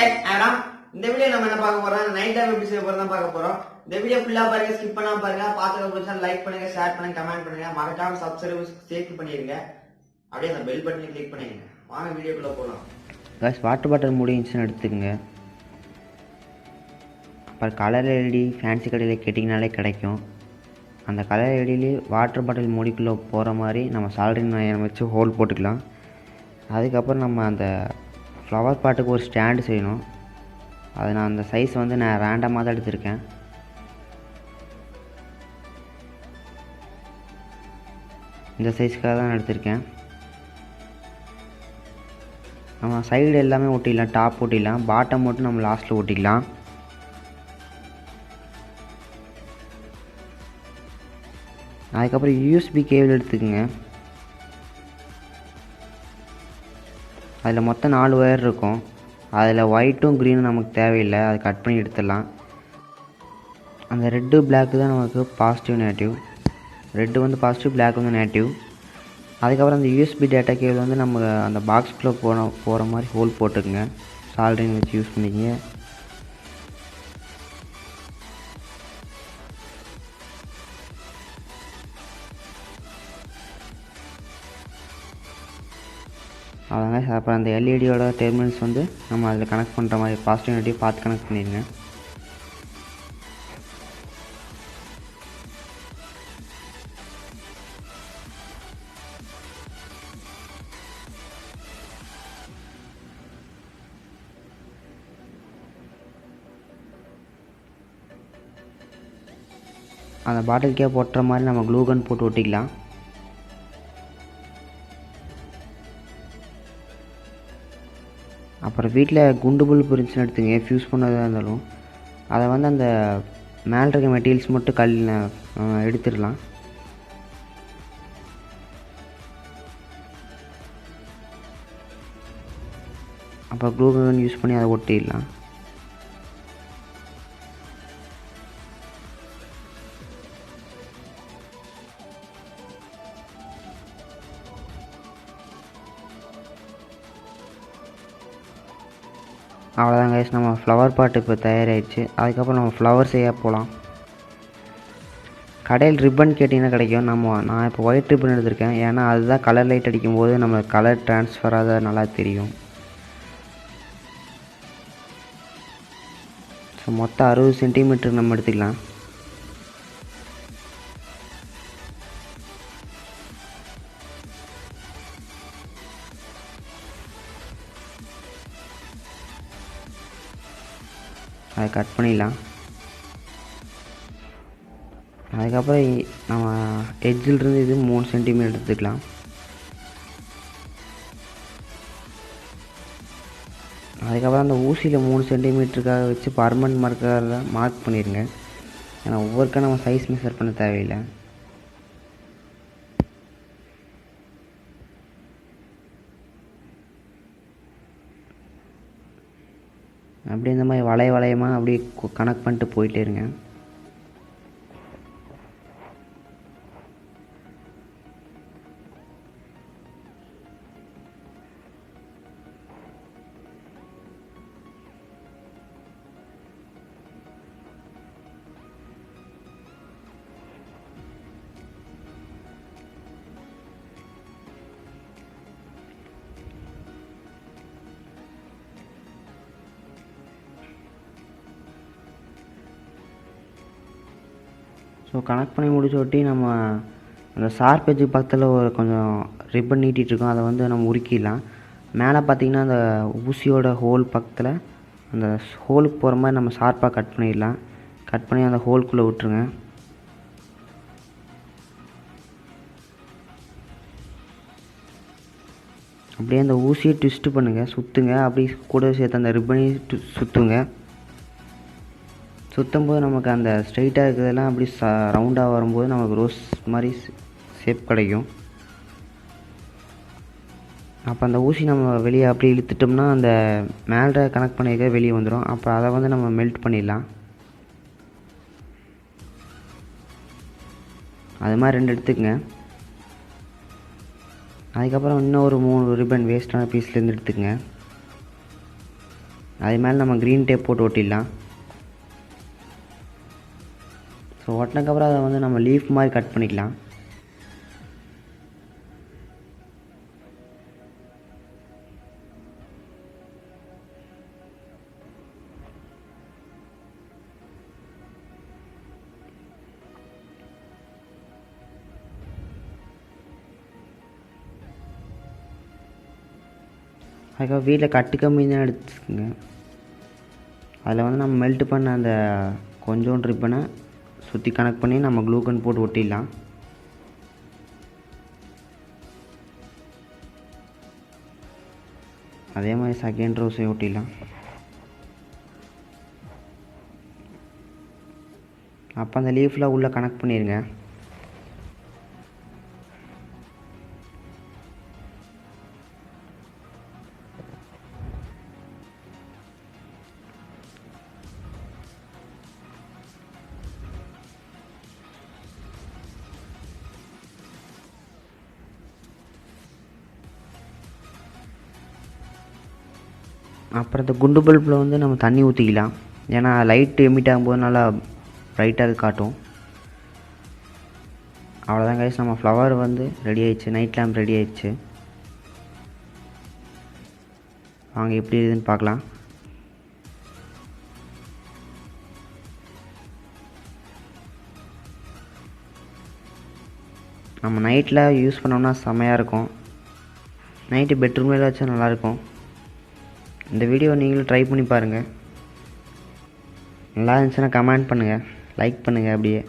guys, Adam. இந்த video நம்ம என்ன பார்க்க போறோம் நைட் டைம் எப்படி செய்ய போறோம் பார்க்க போறோம். இந்த வீடியோ ஃபுல்லா பாருங்க, ஸ்கிப் பண்ணாம பாருங்க. பாத்துக்க பிடிச்சா லைக் பண்ணுங்க, ஷேர் பண்ணுங்க, கமெண்ட் பண்ணுங்க, மறக்காம சப்ஸ்கிரைப் சேர்த்து பண்ணிருங்க. அப்படியே அந்த பெல் பட்டனை கிளிக் பண்ணிருங்க. வாங்க வீடியோக்குள்ள போலாம். गाइस வாட்டர் பாட்டில் மூடி இருந்துச்சுன்னு எடுத்துக்கங்க. அப்புறம் கலர் எல்இடி ஃபேன்சி கடையில் கேட்டிங்கனாலே கிடைக்கும். அந்த கலர் எல்இடி வாட்டர் பாட்டில் மூடிக்குள்ளே போகிற மாதிரி நம்ம சால்ட்ரிங் அயன் வச்சு ஹோல் போட்டுக்கலாம். அதுக்கப்புறம் நம்ம அந்த ஃப்ளவர் பாட்டுக்கு ஒரு ஸ்டாண்டு செய்யணும். அது நான் அந்த சைஸ் வந்து நான் ரேண்டமாக தான் எடுத்திருக்கேன். இந்த சைஸ்க்காக தான் எடுத்திருக்கேன். நம்ம சைடு எல்லாமே ஒட்டிடலாம், டாப் ஒட்டிடலாம், பாட்டம் மட்டும் நம்ம லாஸ்ட்டில் ஒட்டிக்கலாம். அதுக்கப்புறம் யூஎஸ்பி கேபிள் எடுத்துக்கோங்க. அதில் மொத்தம் 4 ஒயர் இருக்கும். அதில் ஒயிட்டும் க்ரீனும் நமக்கு தேவையில்லை, அதை கட் பண்ணி எடுத்துடலாம். அந்த ரெட்டு பிளாக்கு தான் நமக்கு பாசிட்டிவ் நெகட்டிவ். ரெட்டு வந்து பாசிட்டிவ், பிளாக் வந்து நெகட்டிவ். அதுக்கப்புறம் அந்த யூஎஸ்பி டேட்டா கேபிள் வந்து நம்ம அந்த பாக்ஸ்குள்ளே போகிற மாதிரி ஹோல் போட்டுக்குங்க. சால்ட்ரிங் வச்சு யூஸ் பண்ணிக்கங்க. அதாங்க. அப்புறம் அந்த எல்இடியோட டெர்மினல்ஸ் வந்து நம்ம அதில் கனெக்ட் பண்ணுற மாதிரி பாசிட்டிவ் நெகட்டிவ் பார்த்து கனெக்ட் பண்ணிடுங்க. அந்த பாட்டிலுக்கே போட்டுற மாதிரி நம்ம க்ளூகன் போட்டு ஒட்டிக்கலாம். அப்புறம் வீட்டில் குண்டு பல்ப் இருந்துச்சுன்னு எடுத்துங்க, ஃப்யூஸ் பண்ணதாக இருந்தாலும் அதை வந்து அந்த மேலே இருக்க மெட்டீரியல்ஸ் மட்டும் எடுத்துடலாம். அப்புறம் க்ளூகன் யூஸ் பண்ணி அதை ஒட்டிடலாம். அவ்வளோதான் கைஸ், நம்ம ஃப்ளவர் பாட்டு இப்போ தயாராகிடுச்சு. அதுக்கப்புறம் நம்ம ஃப்ளவர் செய்ய போகலாம். கடையில் ரிப்பன் கேட்டிங்கன்னா கிடைக்கும். நான் இப்போ ஒயிட் ரிப்பன் எடுத்திருக்கேன், ஏன்னா அதுதான் கலர் லைட் அடிக்கும்போது நம்ம கலர் ட்ரான்ஸ்ஃபராக நல்லா தெரியும். ஸோ மொத்தம் 60 சென்டிமீட்டர் நம்ம எடுத்துக்கலாம். அதை கட் பண்ணிடலாம். அதுக்கப்புறம் நம்ம எட்ஜிலிருந்து இது 3 சென்டிமீட்டர் எடுத்துக்கலாம். அதுக்கப்புறம் அந்த ஊசியில் 3 சென்டிமீட்டருக்காக வச்சு பர்மனெண்ட் மார்க்கரில் மார்க் பண்ணிடுங்க. ஏன்னா ஒவ்வொருக்கா நம்ம சைஸ் மெஷர் பண்ண தேவையில்லை. அப்படியே இந்த மாதிரி வளையமாக அப்படியே கனெக்ட் பண்ணிட்டு போயிட்டே இருங்க. ஸோ கனெக்ட் பண்ணி முடிச்சோட்டி நம்ம அந்த ஷார்ப் எட்ஜுக்கு பக்கத்தில் ஒரு கொஞ்சம் ரிப்பன் நீட்டிகிட்ருக்கோம், அதை வந்து நம்ம உருக்கிடலாம். மேலே பார்த்திங்கன்னா அந்த ஊசியோட ஹோல் பக்கத்தில் அந்த ஹோலுக்கு போகிற மாதிரி நம்ம ஷார்ப்பாக கட் பண்ணிடலாம். கட் பண்ணி அந்த ஹோல்குள்ளே விட்டுருங்க. அப்படியே அந்த ஊசியை ட்விஸ்ட்டு பண்ணுங்கள், சுற்றுங்க. அப்படி கூட சேர்த்து அந்த ரிப்பனையும் சுற்றுங்க. சுற்றும்போது நமக்கு அந்த ஸ்ட்ரைட்டாக இருக்கிறதெல்லாம் அப்படி ரவுண்டாக வரும்போது நமக்கு ரோஸ் மாதிரி ஷேப் கிடைக்கும். அப்போ அந்த ஊசி நம்ம வெளியே அப்படி இழுத்துட்டோம்னா அந்த மேலே கனெக்ட் பண்ணியிருக்க வெளியே வந்துடும். அப்போ அதை வந்து நம்ம மெல்ட் பண்ணிடலாம். அது மாதிரி 2 எடுத்துக்கங்க. அதுக்கப்புறம் இன்னும் ஒரு 3 ரிப்பன் வேஸ்ட்டான பீஸ்லேருந்து எடுத்துக்கங்க. அதே மேலே நம்ம க்ரீன் டேப் போட்டு ஒட்டிடலாம். ஸோ ஒட்டினதுக்கப்புறம் அதை வந்து நம்ம லீஃப் மாதிரி கட் பண்ணிக்கலாம். அதுக்காக வீட்டில் கட்டு கம்மி தான் எடுத்துக்கோங்க. அதில் வந்து நம்ம மெல்ட் பண்ண அந்த கொஞ்சோண்டு ரிப்பனை சுற்றி கனெக்ட் பண்ணி நம்ம க்ளூகன் போட்டு ஒட்டிடலாம். அதே மாதிரி செகண்ட் ரோஸையும் ஒட்டிடலாம். அப்போ அந்த லீஃபில் உள்ளே கனெக்ட் பண்ணிடுங்க. அப்புறம் இந்த குண்டு பல்பில் வந்து நம்ம தண்ணி ஊற்றிக்கலாம். ஏன்னா லைட் எமிட் ஆகும்போது நல்லா ப்ரைட்டாக காட்டும். அவ்வளோதான் கைஸ், நம்ம ஃப்ளவர் வந்து ரெடி ஆயிடுச்சு. நைட் லேம்ப் ரெடி ஆயிடுச்சு. வாங்க எப்படி இருக்குதுன்னு பார்க்கலாம். நம்ம நைட்டில் யூஸ் பண்ணோம்னா செம்மையாக இருக்கும். நைட்டு பெட்ரூமில் வச்சா நல்லாயிருக்கும். இந்த வீடியோ நீங்களும் ட்ரை பண்ணி பாருங்கள். நல்லா இருந்துச்சுன்னா கமெண்ட் பண்ணுங்கள், லைக் பண்ணுங்கள். அப்படியே